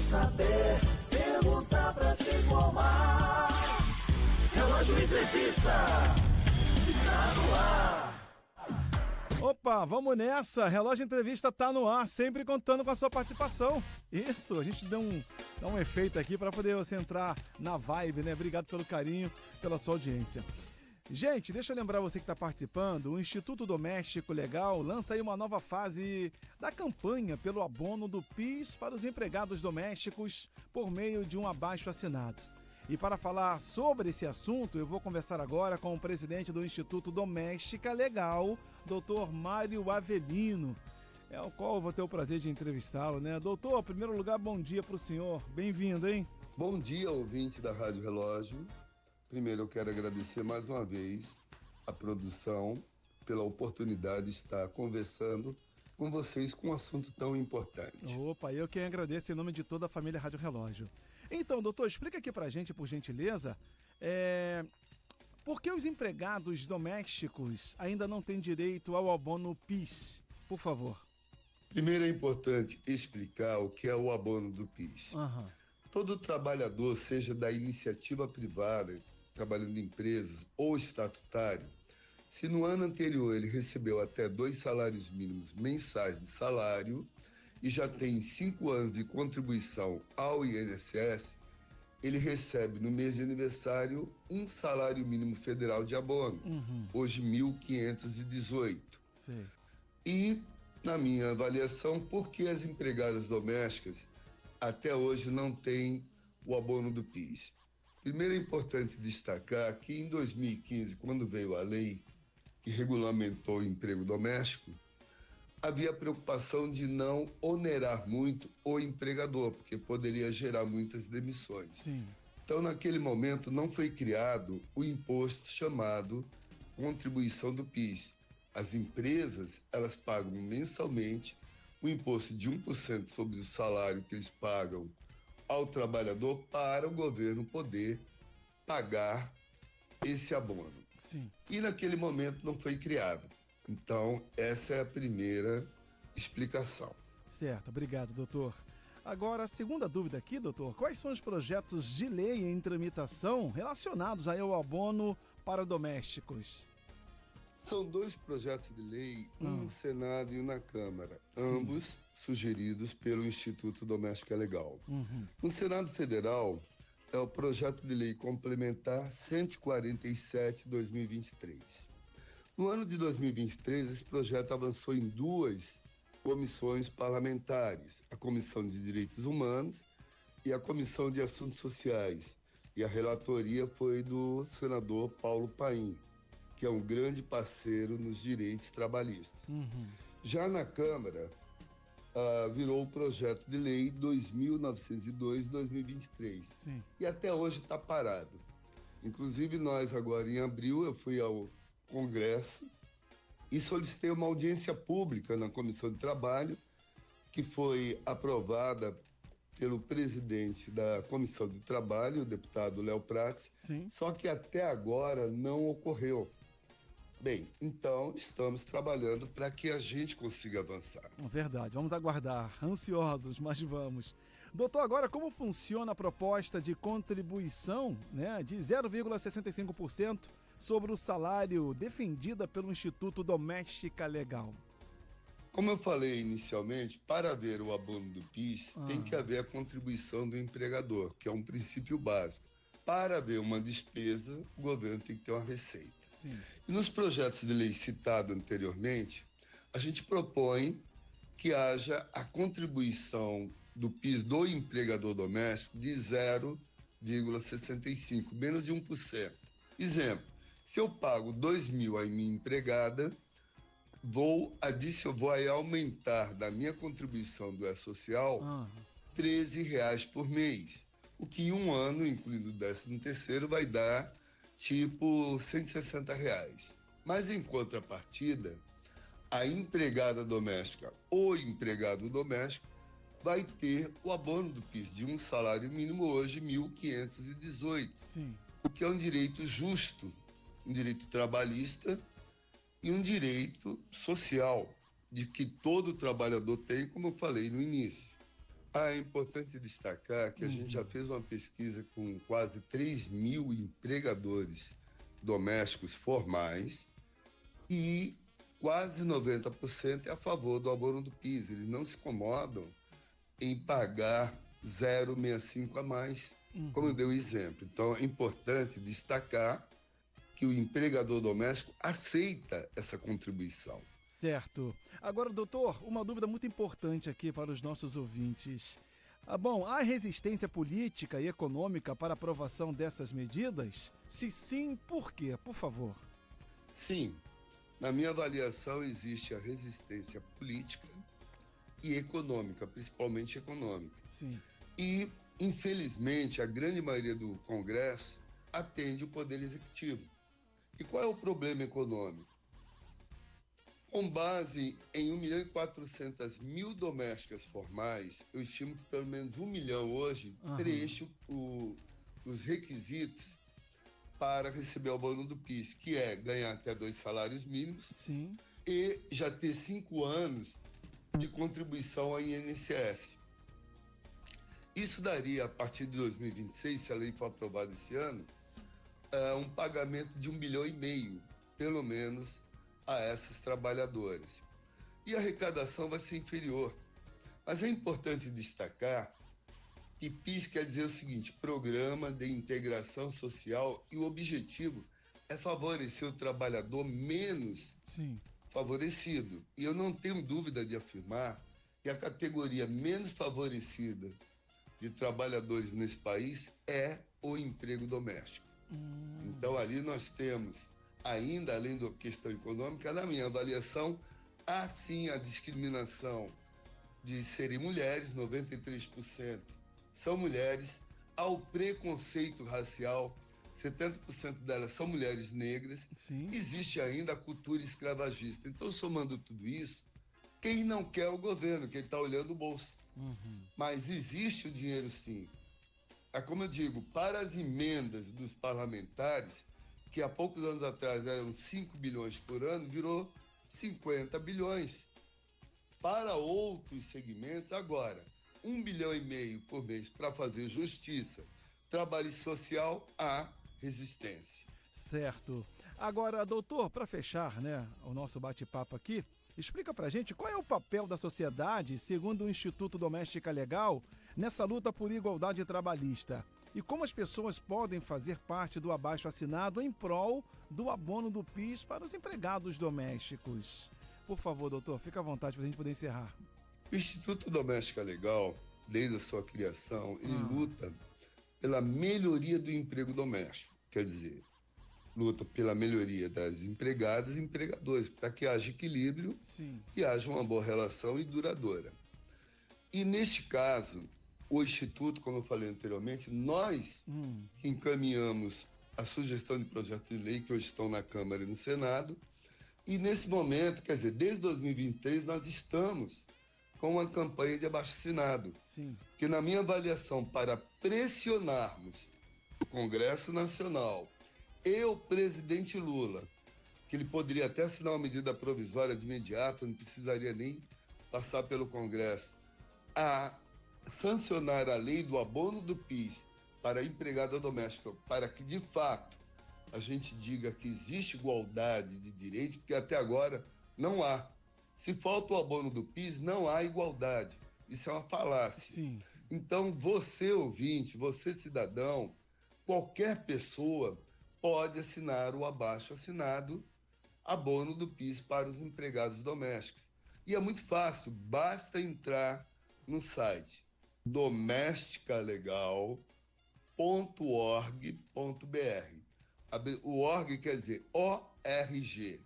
saber, perguntar pra se informar. Relógio Entrevista está no ar. Opa, vamos nessa. Relógio Entrevista tá no ar, sempre contando com a sua participação. Isso, a gente dá um efeito aqui para poder você entrar na vibe, né? Obrigado pelo carinho, pela sua audiência. Gente, deixa eu lembrar você que está participando, o Instituto Doméstico Legal lança aí uma nova fase da campanha pelo abono do PIS para os empregados domésticos por meio de um abaixo-assinado. E para falar sobre esse assunto, eu vou conversar agora com o presidente do Instituto Doméstica Legal, Dr. Mário Avelino, o qual eu vou ter o prazer de entrevistá-lo, né? Doutor, em primeiro lugar, bom dia para o senhor. Bem-vindo, hein? Bom dia, ouvinte da Rádio Relógio. Primeiro eu quero agradecer mais uma vez a produção pela oportunidade de estar conversando com vocês com um assunto tão importante. Opa, eu quem agradeço em nome de toda a família Rádio Relógio. Então, doutor, explica aqui pra gente, por gentileza, por que os empregados domésticos ainda não têm direito ao abono PIS? Por favor. Primeiro é importante explicar o que é o abono do PIS. Todo trabalhador, seja da iniciativa privada, trabalhando em empresas ou estatutário, se no ano anterior ele recebeu até 2 salários mínimos mensais de salário e já tem 5 anos de contribuição ao INSS, ele recebe no mês de aniversário um salário mínimo federal de abono, hoje 1.518. Sim. E, na minha avaliação, por que as empregadas domésticas até hoje não têm o abono do PIS? Primeiro é importante destacar que em 2015, quando veio a lei que regulamentou o emprego doméstico, havia a preocupação de não onerar muito o empregador, porque poderia gerar muitas demissões. Sim. Então, naquele momento, não foi criado o imposto chamado contribuição do PIS. As empresas, elas pagam mensalmente o imposto de 1% sobre o salário que eles pagam ao trabalhador para o governo poder pagar esse abono. Sim. E naquele momento não foi criado. Então, essa é a primeira explicação. Certo, obrigado, doutor. Agora, a segunda dúvida aqui, doutor, quais são os projetos de lei em tramitação relacionados aí ao abono para domésticos? São 2 projetos de lei, um no Senado e um na Câmara, ambos sugeridos pelo Instituto Doméstica Legal. No Senado Federal, é o projeto de lei complementar 147/2023. No ano de 2023, esse projeto avançou em 2 comissões parlamentares, a Comissão de Direitos Humanos e a Comissão de Assuntos Sociais. E a relatoria foi do senador Paulo Paim, que é um grande parceiro nos direitos trabalhistas. Já na Câmara, virou o projeto de lei 2.902/2023. Sim. E até hoje está parado. Inclusive, nós agora em abril, eu fui ao Congresso e solicitei uma audiência pública na Comissão de Trabalho, que foi aprovada pelo presidente da Comissão de Trabalho, o deputado Léo Prats. Sim. Só que até agora não ocorreu. Bem, então estamos trabalhando para que a gente consiga avançar. Verdade, vamos aguardar, ansiosos, mas vamos. Doutor, agora como funciona a proposta de contribuição, né, de 0,65% sobre o salário defendida pelo Instituto Doméstica Legal? Como eu falei inicialmente, para haver o abono do PIS, tem que haver a contribuição do empregador, que é um princípio básico. Para haver uma despesa, o governo tem que ter uma receita. Sim. E nos projetos de lei citados anteriormente, a gente propõe que haja a contribuição do PIS do empregador doméstico de 0,65, menos de 1%. Exemplo, se eu pago 2.000 à minha empregada, vou aí aumentar da minha contribuição do E-Social R$13 por mês, o que em um ano, incluindo o 13º, vai dar tipo R$160. Mas em contrapartida, a empregada doméstica ou empregado doméstico vai ter o abono do PIS de um salário mínimo hoje R$1.518. Sim. O que é um direito justo, um direito trabalhista e um direito social de que todo trabalhador tem, como eu falei no início. É importante destacar que a gente já fez uma pesquisa com quase 3.000 empregadores domésticos formais e quase 90% é a favor do abono do PIS. Eles não se incomodam em pagar 0,65 a mais, como eu dei o exemplo. Então, é importante destacar que o empregador doméstico aceita essa contribuição. Certo. Agora, doutor, uma dúvida muito importante aqui para os nossos ouvintes. Bom, há resistência política e econômica para a aprovação dessas medidas? Se sim, por quê? Por favor. Sim, na minha avaliação existe a resistência política e econômica, principalmente econômica. Sim. E, infelizmente, a grande maioria do Congresso atende o Poder Executivo. E qual é o problema econômico? Com base em 1.400.000 domésticas formais, eu estimo que pelo menos 1 milhão hoje preenche os requisitos para receber o abono do PIS, que é ganhar até 2 salários mínimos. Sim. E já ter 5 anos de contribuição ao INSS. Isso daria, a partir de 2026, se a lei for aprovada esse ano, um pagamento de 1,5 bilhão, pelo menos, a essas trabalhadoras. E a arrecadação vai ser inferior. Mas é importante destacar que PIS quer dizer o seguinte: Programa de Integração Social, e o objetivo é favorecer o trabalhador menos favorecido. E eu não tenho dúvida de afirmar que a categoria menos favorecida de trabalhadores nesse país é o emprego doméstico. Então, ali nós temos, ainda além da questão econômica, na minha avaliação, há sim a discriminação de serem mulheres, 93% são mulheres, ao preconceito racial, 70% delas são mulheres negras. Sim. Existe ainda a cultura escravagista. Então, somando tudo isso, quem não quer é o governo, quem está olhando o bolso. Mas existe o dinheiro sim. É como eu digo, para as emendas dos parlamentares, que há poucos anos atrás eram 5 bilhões por ano, virou 50 bilhões. Para outros segmentos, agora, 1,5 bilhão por mês para fazer justiça, trabalho social, há resistência. Certo. Agora, doutor, para fechar, o nosso bate-papo aqui, explica pra gente qual é o papel da sociedade, segundo o Instituto Doméstica Legal, nessa luta por igualdade trabalhista. E como as pessoas podem fazer parte do abaixo-assinado em prol do abono do PIS para os empregados domésticos. Por favor, doutor, fica à vontade para a gente poder encerrar. O Instituto Doméstica Legal, desde a sua criação, ele luta pela melhoria do emprego doméstico. Quer dizer, luta pela melhoria das empregadas e empregadores, para que haja equilíbrio e haja uma boa relação e duradoura. E, neste caso, o Instituto, como eu falei anteriormente, nós encaminhamos a sugestão de projeto de lei que hoje estão na Câmara e no Senado, e nesse momento, quer dizer, desde 2023, nós estamos com uma campanha de abaixo-assinado, que, na minha avaliação, para pressionarmos o Congresso Nacional e o presidente Lula, que ele poderia até assinar uma medida provisória de imediato, não precisaria nem passar pelo Congresso, a sancionar a lei do abono do PIS para a empregada doméstica, para que, de fato, a gente diga que existe igualdade de direitos, porque até agora não há. Se falta o abono do PIS, não há igualdade. Isso é uma falácia. Então, você ouvinte, você cidadão, qualquer pessoa pode assinar o abaixo-assinado abono do PIS para os empregados domésticos. E é muito fácil, basta entrar no site domesticalegal.org.br. O org quer dizer org.br.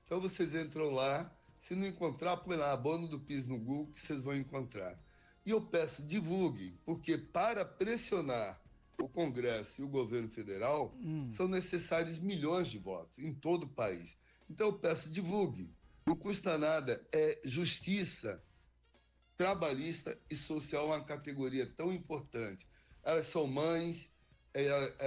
Então vocês entram lá, se não encontrar, põe lá abono do PIS no Google que vocês vão encontrar. E eu peço, divulguem, porque para pressionar o Congresso e o governo federal, são necessários milhões de votos em todo o país. Então eu peço, divulguem. Não custa nada, é justiça trabalhista e social, uma categoria tão importante. Elas são mães,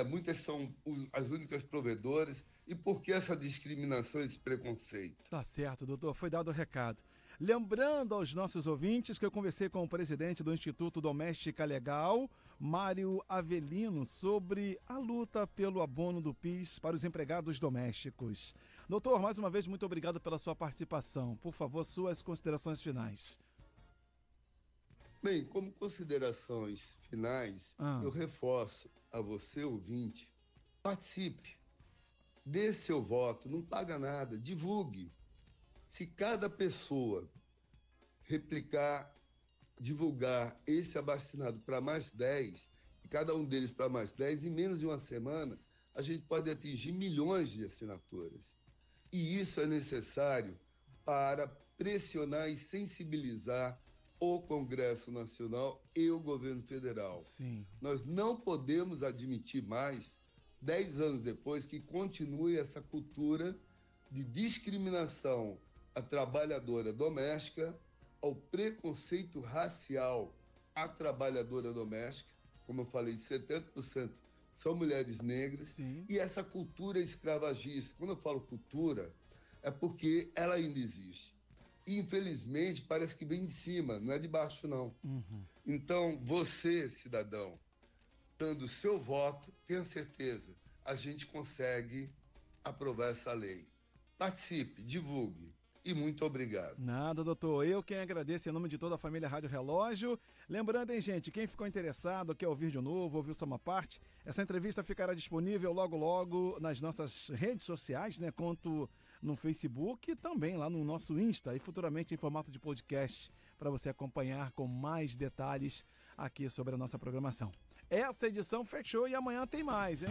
muitas são as únicas provedoras. E por que essa discriminação, esse preconceito? Tá certo, doutor, foi dado o recado. Lembrando aos nossos ouvintes que eu conversei com o presidente do Instituto Doméstica Legal, Mário Avelino, sobre a luta pelo abono do PIS para os empregados domésticos. Doutor, mais uma vez, muito obrigado pela sua participação. Por favor, suas considerações finais. Bem, como considerações finais, eu reforço a você, ouvinte, participe, dê seu voto, não paga nada, divulgue. Se cada pessoa divulgar esse abaixo-assinado para mais 10, e cada um deles para mais 10, em menos de uma semana, a gente pode atingir milhões de assinaturas. E isso é necessário para pressionar e sensibilizar o Congresso Nacional e o governo federal. Sim. Nós não podemos admitir mais, 10 anos depois, que continue essa cultura de discriminação à trabalhadora doméstica, ao preconceito racial à trabalhadora doméstica. Como eu falei, 70% são mulheres negras. Sim. E essa cultura escravagista. Quando eu falo cultura, é porque ela ainda existe. E, infelizmente, parece que vem de cima, não é de baixo, não. Então, você, cidadão, dando o seu voto, tenha certeza, a gente consegue aprovar essa lei. Participe, divulgue. E muito obrigado. Nada, doutor. Eu quem agradeço em nome de toda a família Rádio Relógio. Lembrando, hein, gente, quem ficou interessado, quer ouvir de novo, ouvir só uma parte, essa entrevista ficará disponível logo, logo nas nossas redes sociais, né? Quanto no Facebook e também lá no nosso Insta e futuramente em formato de podcast para você acompanhar com mais detalhes aqui sobre a nossa programação. Essa edição fechou e amanhã tem mais, hein?